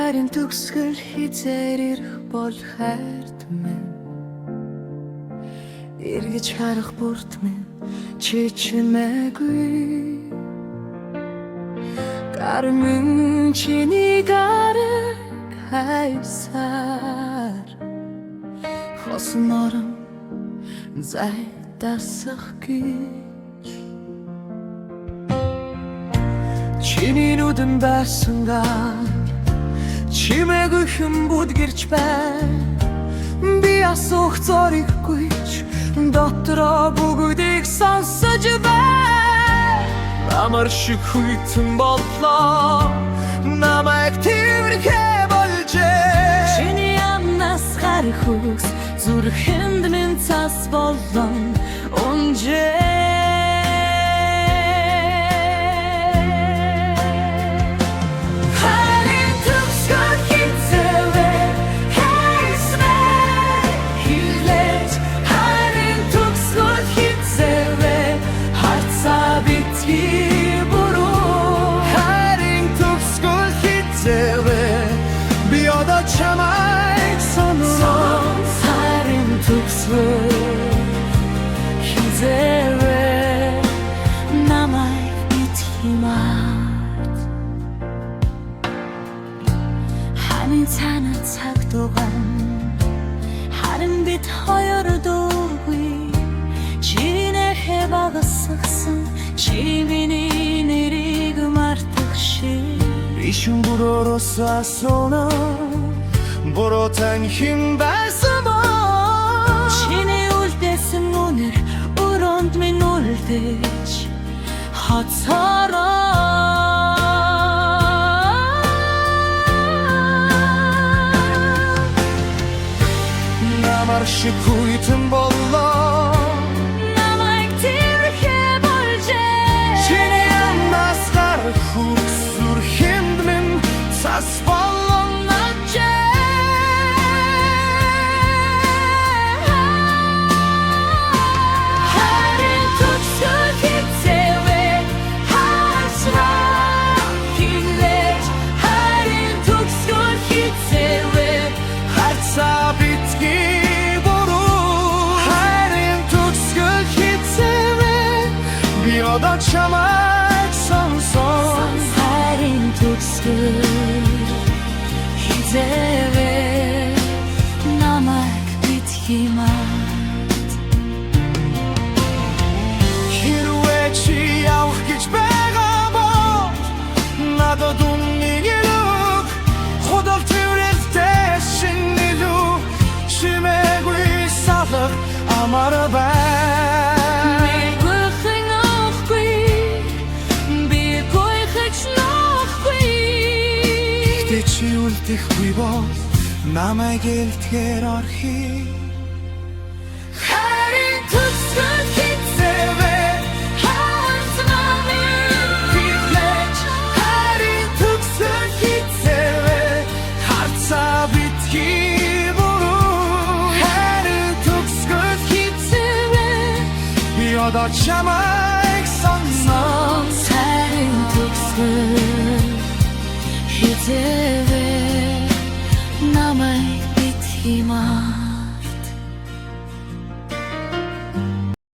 Хайрын төгсгөл хизээр ирэх бол хайрт минь эргэж харах бүрт минь чичмээгүй гар минь чиний гараг хайсаар хосон орон зайдасах гэж чиний нүдэн байсангаа чимээгүй хүм бүдгэрч байна би асуух зориггүйч дотроо бүгдийг сонсож байна амар шиг хүйтэн боллоо намайг тэрхээ болжээ чиний амнаас гарах хүс зүрхэнд минь цас болон унжээ чамайг сонсон хайрын төгсгөл хизээвэ намайг битгиймарт ханин цаана цаг дуган харин бит хоёр дуугүй чинээхээ багасгасан чи миний нэрийг мартах шиг ишүүн бүрөөс асууна Боротан хин байсан боо чиний үлдээсэн үнэр өрөөнд минь үлдээж хацаараа намар шиг хүйтэн боллоо намайг тэрхээ болжээ чиний амнаас гарах хүс зүрхэнд минь цас болон наажээ Одоо чамайг сонсон хайрын төгсгөл хизээвэ намайг битгиймарт хэрвээ чи явах гэж байгаа бол надад үнэнийг лүг худал тэрэлтэй шинэ лүг чимээгүй салах амар бай чи үлдэхгүй бол намайг элтгэр орхи хайрын төгсгөл хизээвэ хаас намайг битлэж хайрын төгсгөл хизээвэ харцаа битгий буруу хайрын төгсгөл хизээвэ би одоо чамайг сонсон хайрын төгсгөл хизээвэ намайг битгиймарт